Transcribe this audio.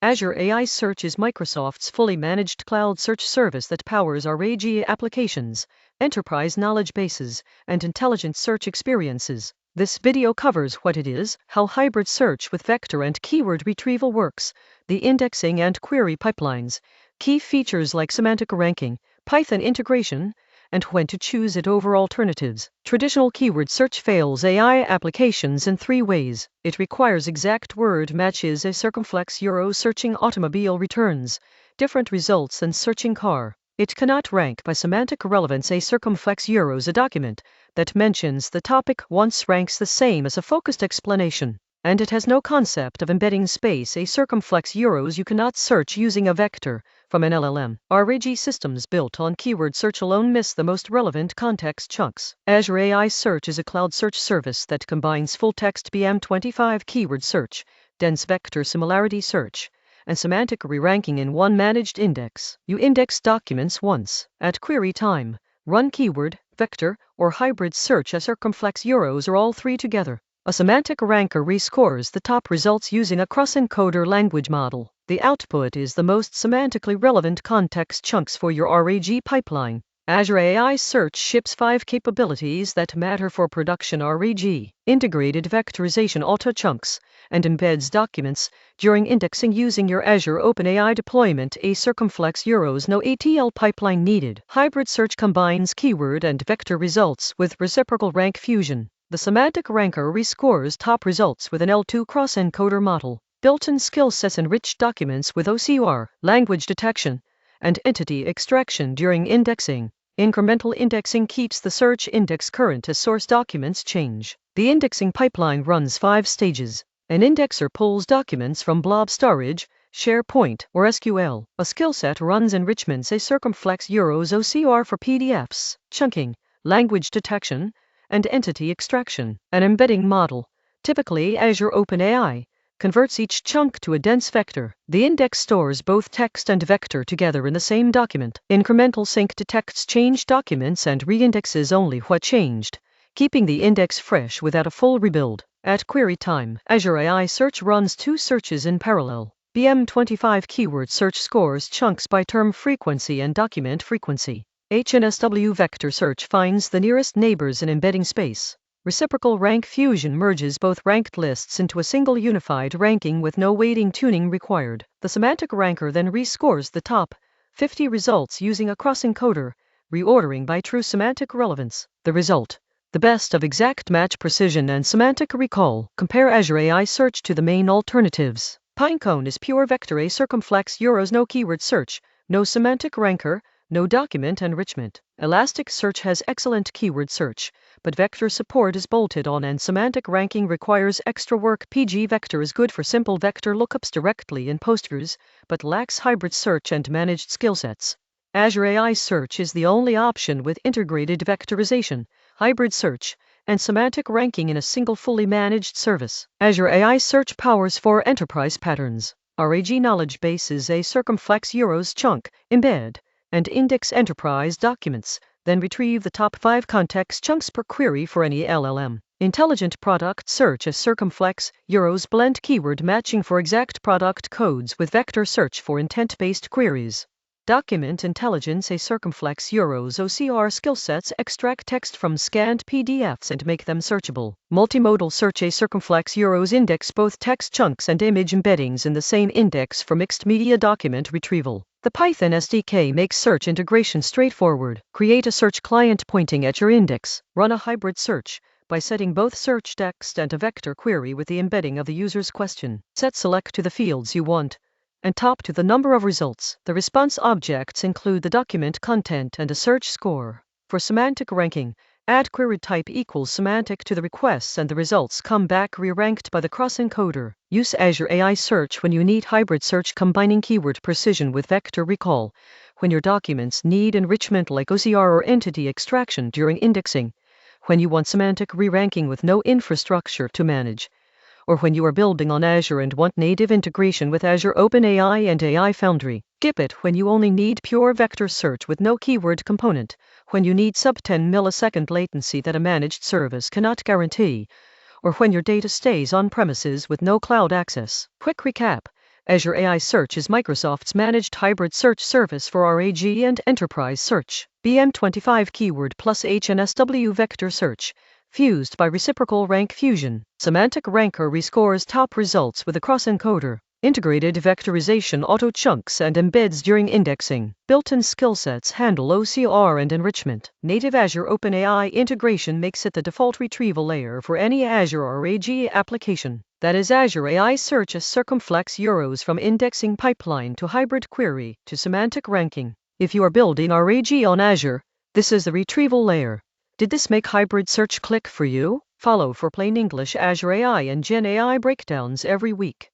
Azure AI Search is Microsoft's fully managed cloud search service that powers our AG applications, enterprise knowledge bases, and intelligent search experiences. This video covers what it is, how hybrid search with vector and keyword retrieval works, the indexing and query pipelines, key features like semantic ranking, Python integration, and when to choose it over alternatives. Traditional keyword search fails AI applications in 3 ways. It requires exact word matches. A circumflex euro searching automobile returns different results than searching car. It cannot rank by semantic relevance. A circumflex euros a document that mentions the topic once ranks the same as a focused explanation. And it has no concept of embedding space. A circumflex euros you cannot search using a vector from an LLM. RAG systems built on keyword search alone miss the most relevant context chunks. Azure AI Search is a cloud search service that combines full-text BM25 keyword search, dense vector similarity search, and semantic re-ranking in one managed index. You index documents once. At query time, run keyword, vector, or hybrid search as circumflex euros or all 3 together. A semantic ranker rescores the top results using a cross-encoder language model. The output is the most semantically relevant context chunks for your RAG pipeline. Azure AI Search ships 5 capabilities that matter for production RAG: integrated vectorization auto chunks, and embeds documents during indexing using your Azure OpenAI deployment. A circumflex euros no ETL pipeline needed. Hybrid search combines keyword and vector results with reciprocal rank fusion. The semantic ranker rescores top results with an L2 cross-encoder model. Built-in skill sets enrich documents with OCR, language detection, and entity extraction during indexing. Incremental indexing keeps the search index current as source documents change. The indexing pipeline runs 5 stages. An indexer pulls documents from Blob Storage, SharePoint, or SQL. A skillset runs enrichments. A circumflex euros OCR for PDFs, chunking, language detection, and entity extraction. An embedding model, typically Azure OpenAI, converts each chunk to a dense vector. The index stores both text and vector together in the same document. Incremental sync detects changed documents and reindexes only what changed, keeping the index fresh without a full rebuild. At query time, Azure AI Search runs 2 searches in parallel. BM25 keyword search scores chunks by term frequency and document frequency. HNSW vector search finds the nearest neighbors in embedding space. Reciprocal rank fusion merges both ranked lists into a single unified ranking with no weighting tuning required. The semantic ranker then rescores the top 50 results using a cross-encoder, reordering by true semantic relevance. The result: the best of exact match precision and semantic recall. Compare Azure AI Search to the main alternatives. Pinecone is pure vector. A circumflex euros no keyword search, no semantic ranker, no document enrichment. Elasticsearch has excellent keyword search, but vector support is bolted on and semantic ranking requires extra work. PG Vector is good for simple vector lookups directly in Postgres, but lacks hybrid search and managed skillsets. Azure AI Search is the only option with integrated vectorization, hybrid search, and semantic ranking in a single fully managed service. Azure AI Search powers 4 enterprise patterns. RAG knowledge base is a circumflex euros chunk, embed, and index enterprise documents, then retrieve the top 5 context chunks per query for any LLM. Intelligent product search as circumflex euros blend keyword matching for exact product codes with vector search for intent-based queries. Document intelligence. A circumflex euros OCR skillsets extract text from scanned PDFs and make them searchable. Multimodal search. A circumflex euros index both text chunks and image embeddings in the same index for mixed media document retrieval. The Python SDK makes search integration straightforward. Create a search client pointing at your index. Run a hybrid search by setting both search text and a vector query with the embedding of the user's question. Set select to the fields you want, and top to the number of results. The response objects include the document content and a search score. For semantic ranking, add query type equals semantic to the requests and the results come back re-ranked by the cross-encoder. Use Azure AI Search when you need hybrid search combining keyword precision with vector recall, when your documents need enrichment like OCR or entity extraction during indexing, when you want semantic re-ranking with no infrastructure to manage, or when you are building on Azure and want native integration with Azure OpenAI and AI Foundry. Skip it when you only need pure vector search with no keyword component, when you need sub-10 millisecond latency that a managed service cannot guarantee, or when your data stays on premises with no cloud access. Quick recap: Azure AI Search is Microsoft's managed hybrid search service for RAG and enterprise search. BM25 keyword plus HNSW vector search, fused by reciprocal rank fusion. Semantic ranker rescores top results with a cross-encoder. Integrated vectorization auto-chunks and embeds during indexing. Built-in skillsets handle OCR and enrichment. Native Azure OpenAI integration makes it the default retrieval layer for any Azure RAG application. That is, Azure AI Search is circumflex euros from indexing pipeline to hybrid query to semantic ranking. If you are building RAG on Azure, this is the retrieval layer. Did this make hybrid search click for you? Follow for plain English Azure AI and Gen AI breakdowns every week.